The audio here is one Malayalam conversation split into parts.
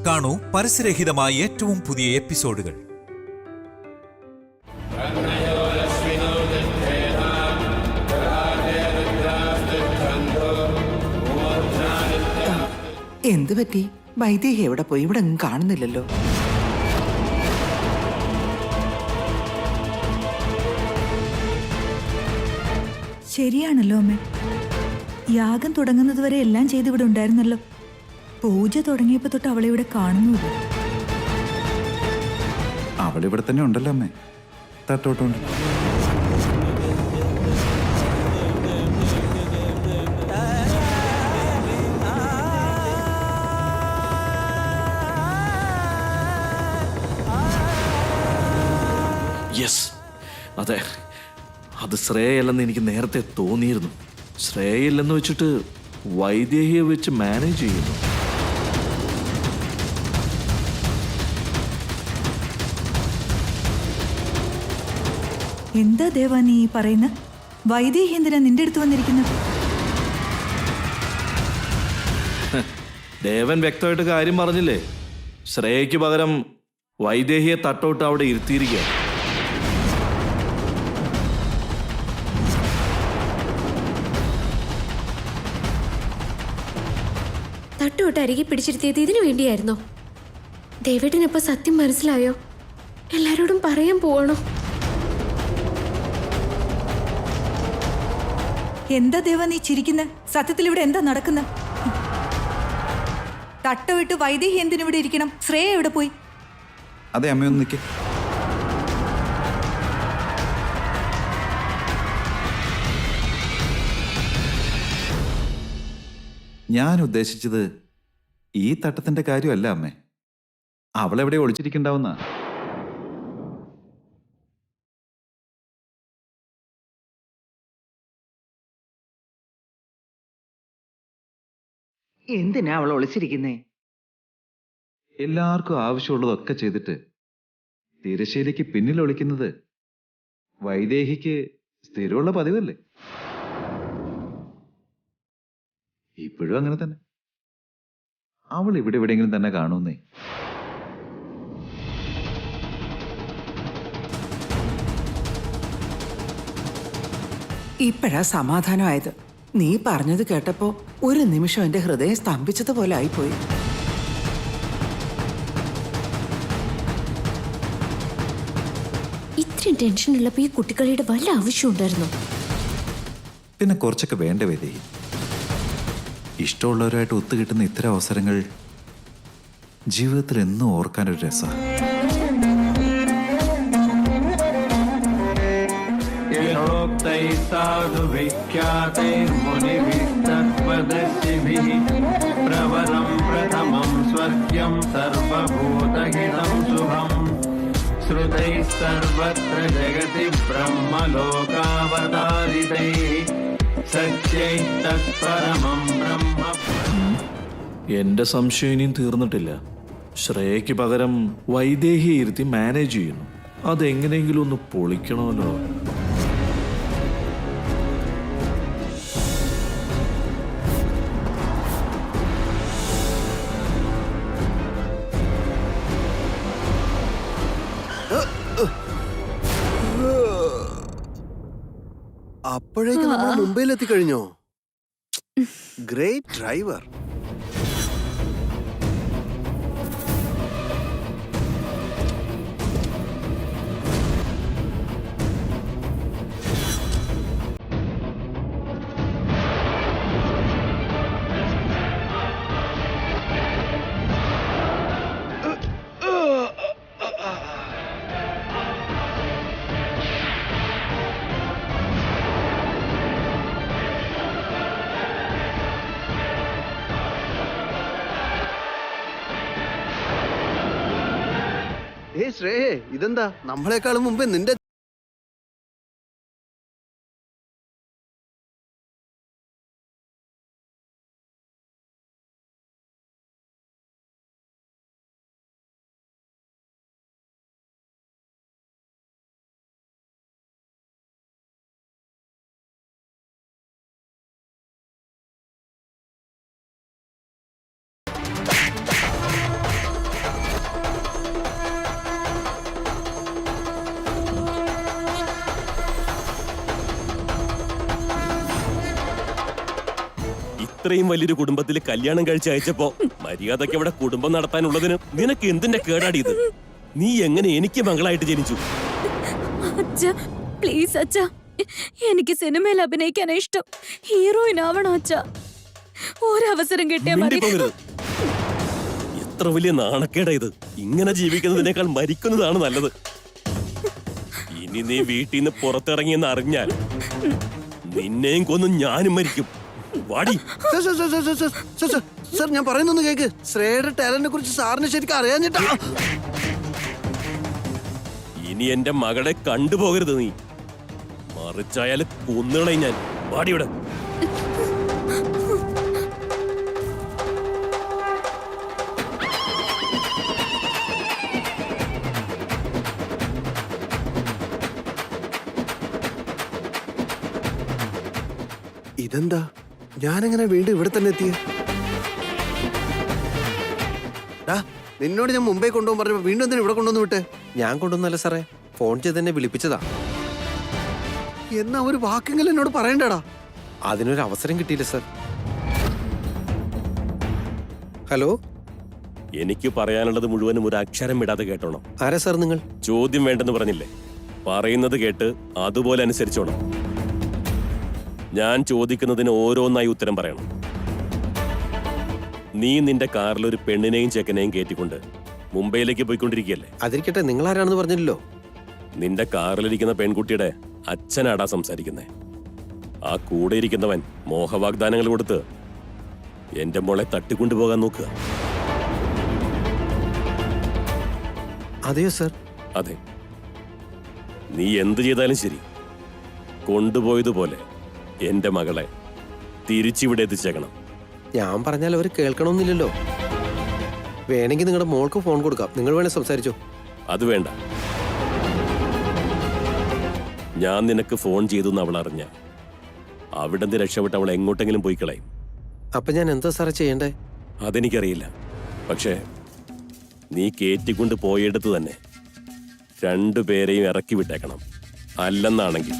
കാണൂ പരസ്യരഹിതമായ ഏറ്റവും പുതിയ എപ്പിസോഡുകൾ. എന്ത് പറ്റി? വൈദേഹി എവിടെ പോയി? ഇവിടെ കാണുന്നില്ലല്ലോ. ശരിയാണല്ലോ അമ്മേ, യാഗം തുടങ്ങുന്നത് വരെ എല്ലാം ചെയ്തിവിടെ ഉണ്ടായിരുന്നല്ലോ. പൂജ തുടങ്ങിയപ്പോ തൊട്ട് അവളെ ഇവിടെ കാണുന്നുമില്ല. അവളിവിടെ തന്നെ ഉണ്ടല്ലോ അമ്മേ, തട്ടോട്ടുണ്ട്. യെസ്, അതെ, അത് ശ്രേയല്ലെന്ന് എനിക്ക് നേരത്തെ തോന്നിയിരുന്നു. ശ്രേയല്ലെന്ന് വെച്ചിട്ട് വൈദേഹിയെ വെച്ച് മാനേജ് ചെയ്യുന്നു. എന്താ ദേവാ നീ പറയുന്ന? വൈദേഹി എന്തിനാ നിന്റെ അടുത്ത് വന്നിരിക്കുന്നത്? ദേവൻ വ്യക്തമായിട്ട് കാര്യം പറഞ്ഞില്ലേ. ശ്രേയയ്ക്ക് പകരം വൈദേഹിയെ തട്ടോട്ട് അവിടെ ഇരുത്തിയിരിക്കുക. തട്ടുവിട്ട് അരികെ പിടിച്ചിരുത്തിയത് ഇതിനു വേണ്ടിയായിരുന്നോ? ദേവേട്ടനിപ്പോ സത്യം മനസ്സിലായോ? എല്ലാരോടും പറയാൻ പോവാണോ? എന്താ ദേവാ നീ ചിരിക്കുന്ന? സത്യത്തിൽ ഇവിടെ എന്താ നടക്കുന്ന? തട്ടുവിട്ട് വൈദേഹി എന്തിനിവിടെ ഇരിക്കണം? ശ്രേയ എവിടെ പോയി? അതെ അമ്മയൊന്ന് നിൽക്കേ. ഞാൻ ഉദ്ദേശിച്ചത് ഈ തട്ടത്തിന്റെ കാര്യമല്ല അമ്മേ, അവളെവിടെ ഒളിച്ചിരിക്കണ്ടാവുന്ന. എന്തിനാ അവൾ ഒളിച്ചിരിക്കുന്നേ? എല്ലാവർക്കും ആവശ്യമുള്ളതൊക്കെ ചെയ്തിട്ട് തിരശ്ശേരിക്ക് പിന്നിൽ ഒളിക്കുന്നത് വൈദേഹിക്ക് സ്ഥിരമുള്ള പതിവല്ലേ. ഇപ്പോഴും അങ്ങനെ തന്നെ. അവൾ ഇവിടെ എവിടെയെങ്കിലും തന്നെ കാണുന്നേ. ഇപ്പോഴാ സമാധാനമായത്. നീ പറഞ്ഞത് കേട്ടപ്പോ ഒരു നിമിഷം എന്റെ ഹൃദയം സ്തംഭിച്ചതുപോലെ ആയിപ്പോയി. ഇത്രയും ടെൻഷനുള്ളപ്പോ ഈ കുട്ടികളുടെ വല്ല ആവശ്യം ഉണ്ടായിരുന്നു? പിന്നെ കുറച്ചൊക്കെ വേണ്ട വൈദേഹി. ഇഷ്ടമുള്ളവരുമായിട്ട് ഒത്തുകിട്ടുന്ന ഇത്തരം അവസരങ്ങൾ ജീവിതത്തിൽ എന്നും ഓർക്കാനൊരു രസമാണ്. എന്റെ സംശയം ഇനിയും തീർന്നിട്ടില്ല. ശ്രേയയ്ക്ക് പകരം വൈദേഹിയെ ഇരുത്തി മാനേജ് ചെയ്യുന്നു. അതെങ്ങനെയെങ്കിലും ഒന്ന് പൊളിക്കണമല്ലോ. അപ്പോഴേക്ക് നമ്മൾ മുംബൈയിൽ എത്തിക്കഴിഞ്ഞോ? Great driver. ശ്രേയേ, ഇതെന്താ നമ്മളെക്കാളും മുമ്പേ നിന്റെ ഇത്രയും വലിയൊരു കുടുംബത്തിൽ കല്യാണം കഴിച്ച് അയച്ചപ്പോ മര്യാദയ്ക്ക് അവിടെ കുടുംബം നടത്താനുള്ളതിന് നിനക്ക് എന്തിന്റെ കേടാടി ഇത്? നീ എങ്ങനെ എനിക്ക് മകളായിട്ട് ജനിച്ചു? അച്ഛ പ്ലീസ് അച്ഛ, എനിക്ക് സിനിമയിൽ അഭിനയിക്കാനാ ഇഷ്ടം. ഹീറോയിൻ ആവണോ അച്ഛ? ഒരവസരം കിട്ടിയാ മതി. മിണ്ടിപ്പോകരുത്. എത്ര വലിയ നാണക്കേടാ ഇത്. ഇങ്ങനെ ജീവിക്കുന്നതിനേക്കാൾ മരിക്കുന്നതാണ് നല്ലത്. ഇനി നീ വീട്ടിൽ നിന്ന് പുറത്തിറങ്ങിയെന്ന് അറിഞ്ഞാൽ നിന്നെയും കൊന്ന് ഞാനും മരിക്കും. വാടി. Sir, sir, sir, sir, sir, sir, sir, sir, ഞാൻ പറയുന്നൊന്ന് കേക്ക്. ശ്രേയയുടെ ടാലന്റിനെ കുറിച്ച് സാറിന് ശരിക്കും അറിയാഞ്ഞിട്ടാ. ഇനി എന്റെ മകളെ കണ്ടുപോകരുത് നീ. മറിച്ചായാൽ കൊന്നുകളയും ഞാൻ. വാടിയുടെ. ഇതെന്താ, ഞാനെങ്ങനെ വീണ്ടും ഇവിടെ തന്നെ എത്തിയ? നിന്നോട് ഞാൻ മുംബൈ കൊണ്ടുപോകാൻ പറഞ്ഞപ്പോ വീണ്ടും എന്തിനാ ഇവിടെ കൊണ്ടുവന്ന് വിട്ടെ? ഞാൻ കൊണ്ടുവന്നല്ല സാറേ, ഫോൺ ചെയ്ത് എന്നെ വിളിപ്പിച്ചതാ. എന്നാ ഒരു വാക്കെങ്കിലും എന്നോട് പറയണ്ടടാ. അതിനൊരു അവസരം കിട്ടിയില്ല സാർ. ഹലോ, എനിക്ക് പറയാനുള്ളത് മുഴുവനും ഒരു അക്ഷരം വിടാതെ കേട്ടോണം. ആരാ സാർ നിങ്ങൾ? ചോദ്യം വേണ്ടെന്ന് പറഞ്ഞില്ലേ? പറയുന്നത് കേട്ട് അതുപോലെ അനുസരിച്ചോണം. ഞാൻ ചോദിക്കുന്നതിന് ഓരോന്നായി ഉത്തരം പറയണം. നീ നിന്റെ കാറിൽ ഒരു പെണ്ണിനെയും ചെക്കനെയും കയറ്റിക്കൊണ്ട് മുംബൈയിലേക്ക് പോയിക്കൊണ്ടിരിക്കുകയല്ലേ? അതിരിക്കട്ടെ, നിങ്ങൾ ആരാണെന്ന് പറഞ്ഞില്ലല്ലോ. നിന്റെ കാറിലിരിക്കുന്ന പെൺകുട്ടിയുടെ അച്ഛനാടാ സംസാരിക്കുന്നേ. ആ കൂടെ ഇരിക്കുന്നവൻ മോഹവാഗ്ദാനങ്ങൾ കൊടുത്ത് എന്റെ മോളെ തട്ടിക്കൊണ്ടുപോകാൻ നോക്കുക. അതെയോ സാർ? അതെ. നീ എന്ത് ചെയ്താലും ശരി, കൊണ്ടുപോയതുപോലെ എന്റെ മകളെ തിരിച്ചിവിടെ എത്തിച്ചേക്കണം. ഞാൻ പറഞ്ഞാൽ അവർ കേൾക്കണമെന്നില്ലല്ലോ. വേണമെങ്കിൽ നിങ്ങളുടെ മോൾക്ക് ഫോൺ കൊടുക്കാം, നിങ്ങൾ വേണേ സംസാരിച്ചോ. അത് വേണ്ട. ഞാൻ നിനക്ക് ഫോൺ ചെയ്തു എന്ന് അവൾ അറിഞ്ഞ അവിടെ നിന്ന് രക്ഷപ്പെട്ട് അവൾ എങ്ങോട്ടെങ്കിലും പോയി കളയും. അപ്പൊ ഞാൻ എന്താ സാറേ ചെയ്യണ്ടേ? അതെനിക്കറിയില്ല. പക്ഷേ നീ കയറ്റിക്കൊണ്ട് പോയെടുത്ത് തന്നെ രണ്ടുപേരെയും ഇറക്കി വിട്ടേക്കണം. അല്ലെന്നാണെങ്കിൽ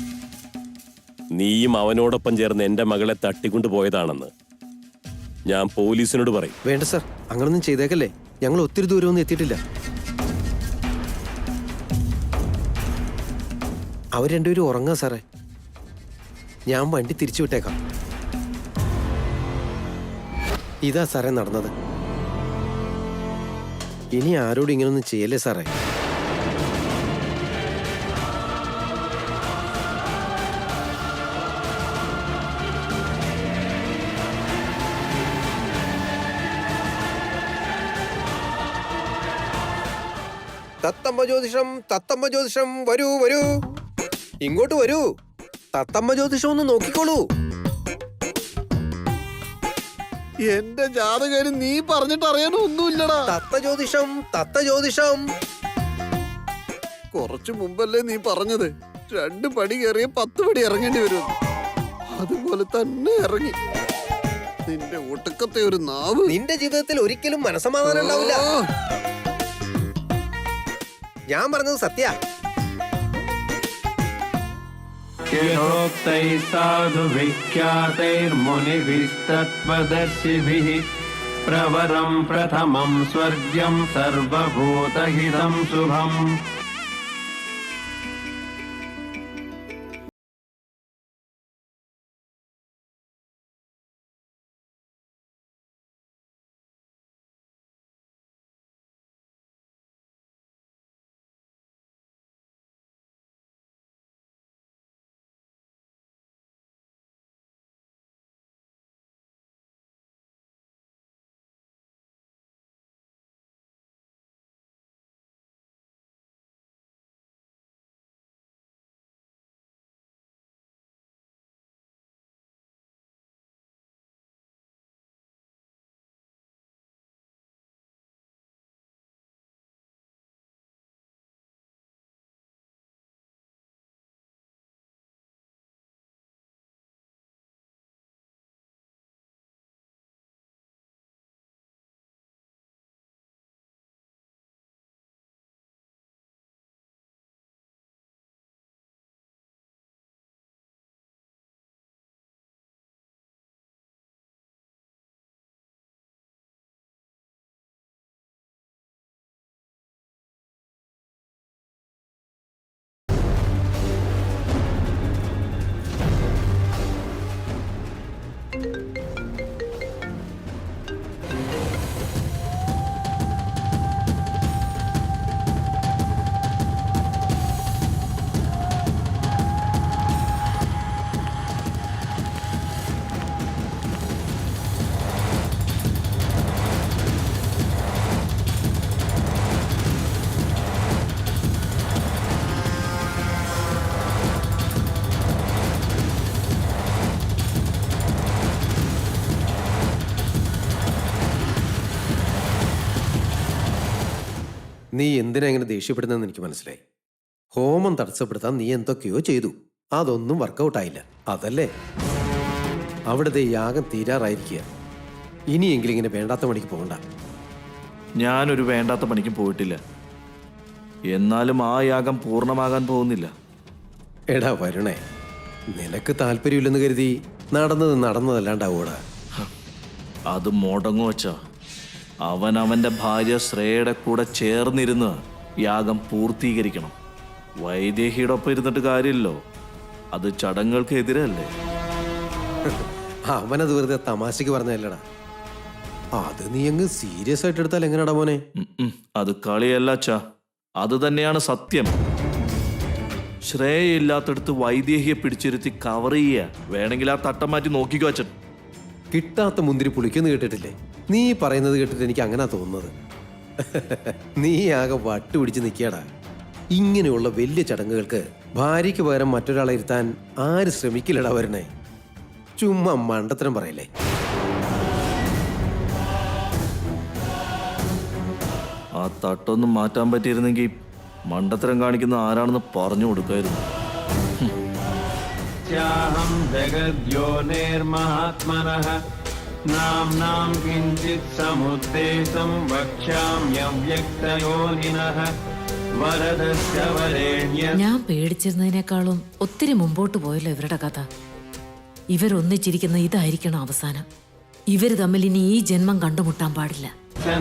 നീയും അവനോടൊപ്പം ചേർന്ന് എന്റെ മകളെ തട്ടിക്കൊണ്ടു പോയതാണെന്ന് ഞാൻ പോലീസിനോട് പറയും. വേണ്ട സാർ, അങ്ങനൊന്നും ചെയ്തേക്കല്ലേ. ഞങ്ങൾ ഒത്തിരി ദൂരമൊന്നും എത്തിയിട്ടില്ല. അവർ രണ്ടുപേരും ഉറങ്ങാ സാറേ. ഞാൻ വണ്ടി തിരിച്ചു വിട്ടേക്കാം. ഇതാ സാറേ നടന്നത്. ഇനി ആരോടും ഇങ്ങനൊന്നും ചെയ്യല്ലേ സാറേ. തത്തമ്മ ജ്യോതിഷം, തത്തമ്മ ജ്യോതിഷം, വരൂ വരൂ, ഇങ്ങോട്ട് വരൂ. തത്തമ്മ ജ്യോതിഷം ഒന്ന് നോക്കിക്കോളൂ. എന്റെ ജാതകാര്യം നീ പറഞ്ഞിട്ട് അറിയാനോ ഒന്നുമില്ലടാ. തത്ത ജ്യോതിഷം, തത്ത ജ്യോതിഷം. കുറച്ചു മുമ്പല്ലേ നീ പറഞ്ഞത് 2 പടി കയറിയ 10 പടി ഇറങ്ങേണ്ടി വരും. അതുപോലെ തന്നെ ഇറങ്ങി. നിന്റെ ഒടുക്കത്തെ ഒരു നാവ്. നിന്റെ ജീവിതത്തിൽ ഒരിക്കലും മനസമാധാനം ഉണ്ടാവില്ല. ഞാൻ പറഞ്ഞത് സത്യ. പ്രവരം പ്രഥമം സ്വർഗ്യം സർവഭൂതഹിതം ശുഭം. നീ എന്തിനാ ഇങ്ങനെ ദേഷ്യപ്പെടുന്നതെന്ന് എനിക്ക് മനസ്സിലായി. ഹോമം തടസ്സപ്പെടുത്താൻ നീ എന്തൊക്കെയോ ചെയ്തു, അതൊന്നും വർക്കൗട്ടായില്ല, അതല്ലേ? അവിടുത്തെ യാഗം തീരാറായിരിക്കുക. ഇനിയെങ്കിലും ഇങ്ങനെ വേണ്ടാത്ത പണിക്ക് പോകണ്ട. ഞാനൊരു വേണ്ടാത്ത പണിക്കും പോയിട്ടില്ല. എന്നാലും ആ യാഗം പൂർണ്ണമാകാൻ പോകുന്നില്ല. എടാ വരുണേ, നിനക്ക് താല്പര്യമില്ലെന്ന് കരുതി നടന്നത് നടന്നതല്ലാണ്ടാവൂടാ. അത് മുടങ്ങു വച്ചാ അവൻ അവൻ്റെ ഭാര്യ ശ്രേയയുടെ കൂടെ ചേർന്നിരുന്ന് യാഗം പൂർത്തീകരിക്കണം. വൈദേഹിയുടെ ഒപ്പം ഇരുന്നിട്ട് കാര്യമില്ലല്ലോ, അത് ചടങ്ങുകൾക്ക് എതിരല്ലേ. അവനത് വെറുതെ തമാശക്ക് പറഞ്ഞല്ലടാ. അത് നീ അങ്ങ് സീരിയസ് ആയിട്ട് എടുത്താൽ എങ്ങനെയാടാ മോനെ? അത് കളിയല്ല അച്ഛാ, അത് തന്നെയാണ് സത്യം. ശ്രേയ ഇല്ലാത്തടത്ത് വൈദേഹിയെ പിടിച്ചിരുത്തി കവർ ചെയ്യുക. വേണമെങ്കിൽ ആ തട്ടം മാറ്റി നോക്കിക്കോ അച്ഛൻ. കിട്ടാത്ത മുന്തിരി പുളിക്കെന്ന് കേട്ടിട്ടില്ലേ? നീ പറയുന്നത് കേട്ടിട്ട് എനിക്ക് അങ്ങനെ തോന്നുന്നത്. നീ ആകെ വട്ടുപിടിച്ച് നിൽക്കടാ. ഇങ്ങനെയുള്ള വലിയ ചടങ്ങുകൾക്ക് ഭാര്യയ്ക്ക് പകരം മറ്റൊരാളെ ഇരുത്താൻ ആര് ശ്രമിക്കില്ലടാ വരണേ. ചുമ്മാ മണ്ടത്തരം പറയല്ലേ. ആ തട്ടൊന്നും മാറ്റാൻ പറ്റിയിരുന്നെങ്കിൽ മണ്ടത്തരം കാണിക്കുന്ന ആരാണെന്ന് പറഞ്ഞു കൊടുക്കായിരുന്നു. ह्यहं जगद्योनिर्महात्मनः नाम्नां किञ्चित् समुद्देशं वक्ष्याम्यव्यक्तयोनिनः वरदस्य वरेण्य. ഞാൻ പേടിച്ചിരുന്നതിനേക്കാളും ഒത്തിരി മുമ്പോട്ട് പോയല്ലോ ഇവരുടെ കഥ. ഇവരൊന്നിച്ചിരിക്കുന്ന ഇതായിരിക്കണം അവസാനം. ഇവര് തമ്മിൽ ഇനി ഈ ജന്മം കണ്ടുമുട്ടാൻ പാടില്ല.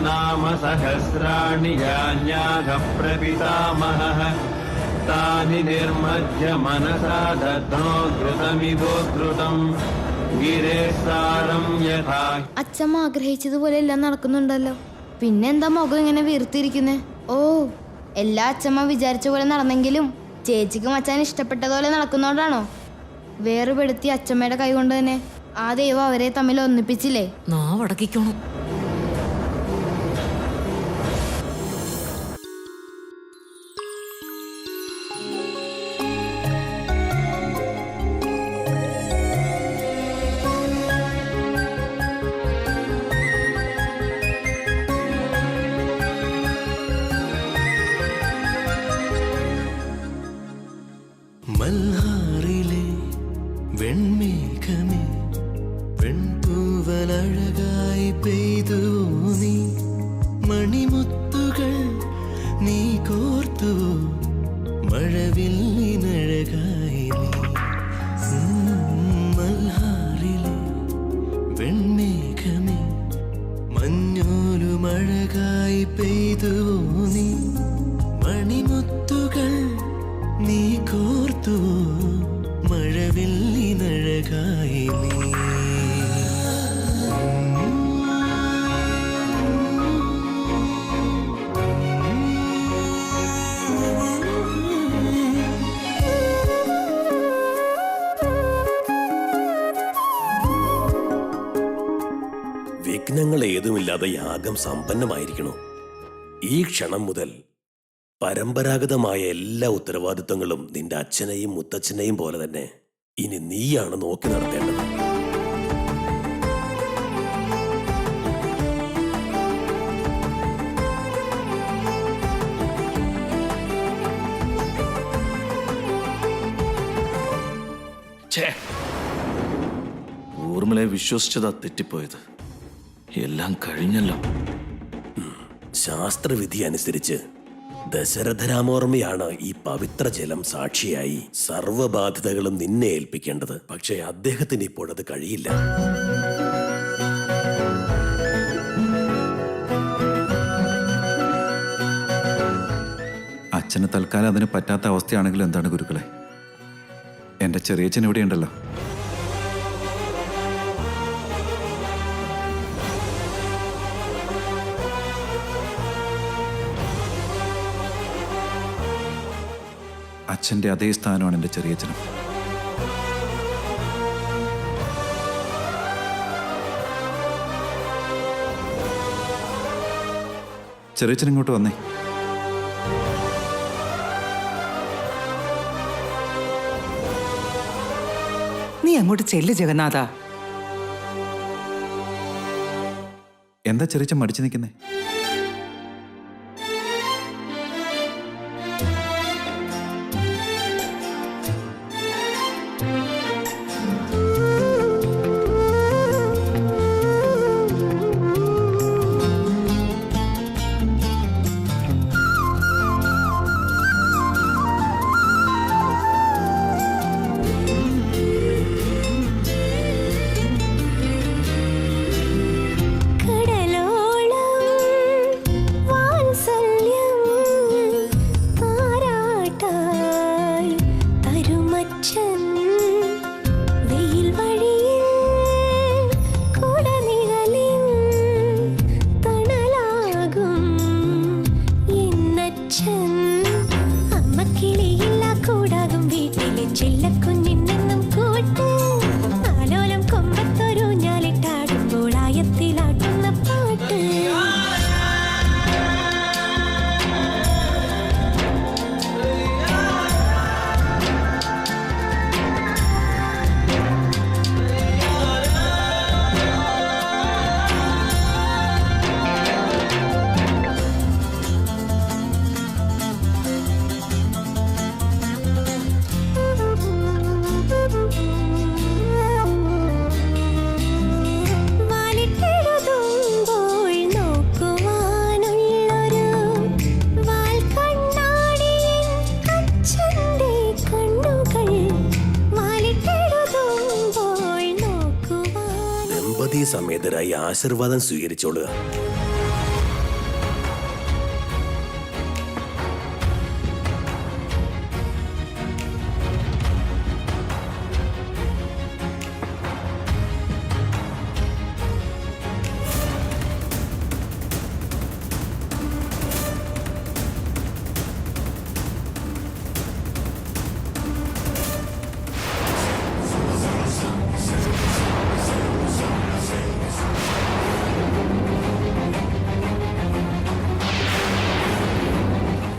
नाम सहस्राणि यान्याघ प्रपितामहः तानि निर्मज्य मनसा दध्नो ധൃതമിതോധൃതം ഗിരേസാരം യഥാ. അച്ഛമ്മ ആഗ്രഹിച്ചതുപോലെ എല്ലാം നടക്കുന്നുണ്ടല്ലോ, പിന്നെന്താ മുഖം ഇങ്ങനെ വീർത്തിരിക്കുന്നേ? ഓ, എല്ലാ അച്ഛമ്മ വിചാരിച്ച പോലെ നടന്നെങ്കിലും ചേച്ചിക്കും അച്ഛൻ ഇഷ്ടപ്പെട്ടതുപോലെ നടക്കുന്നോണ്ടാണോ? വേറുപെടുത്തി അച്ഛമ്മയുടെ കൈ കൊണ്ട് തന്നെ ആ ദൈവം അവരെ തമ്മിൽ ഒന്നിപ്പിച്ചില്ലേ? നാവടക്കിക്കോണം. മൽഹാറിലെ വെൺമേഘമേ വെൺപൂവലഴകായി പെയ്തു നീ, മണിമുത്തുകൾ നീ കോർത്തു മഴവില്ലിനഴകായി നീ. മൽഹാറിലെ വെൺമേഘമേ മഞ്ഞോലുമഴകായി പെയ്തു നീ, മണിമുത്തുകൾ നീ കോർത്തു മഴവില്ലിനഴകായി നീ. വിഘ്നങ്ങൾ ഏതുമില്ലാതെ യാഗം സമ്പന്നമായിരിക്കണോ. ഈ ക്ഷണം മുതൽ പരമ്പരാഗതമായ എല്ലാ ഉത്തരവാദിത്വങ്ങളും നിന്റെ അച്ഛനെയും മുത്തച്ഛനെയും പോലെ തന്നെ ഇനി നീയാണ് നോക്കി നടത്തേണ്ടത്. ഊർമിളെ വിശ്വസിച്ചതാ തെറ്റിപ്പോയത്. എല്ലാം കഴിഞ്ഞല്ലോ. ശാസ്ത്രവിധി അനുസരിച്ച് ദശരഥരാമോർമ്മയാണ് ഈ പവിത്ര ജലം സാക്ഷിയായി സർവബാധ്യതകളും നിന്നെ ഏൽപ്പിക്കേണ്ടത്. പക്ഷേ അദ്ദേഹത്തിന് ഇപ്പോഴത് കഴിയില്ല. അച്ഛന് തൽക്കാലം അതിന് പറ്റാത്ത അവസ്ഥയാണെങ്കിലും എന്താണ് ഗുരുക്കളെ, എൻ്റെ ചെറിയച്ഛൻ ഇവിടെയുണ്ടല്ലോ. അച്ഛൻ്റെ അതേ സ്ഥാനമാണ് എൻ്റെ ചെറിയച്ഛനും. ചെറിയച്ഛൻ ഇങ്ങോട്ട് വന്നേ. നീ അങ്ങോട്ട് ചെല്ല് ജഗന്നാഥ. എന്താ ചെറിയച്ഛൻ മടിച്ചു നിൽക്കുന്നേ? സമേതരായി ആശീർവാദം സ്വീകരിച്ചോളുക.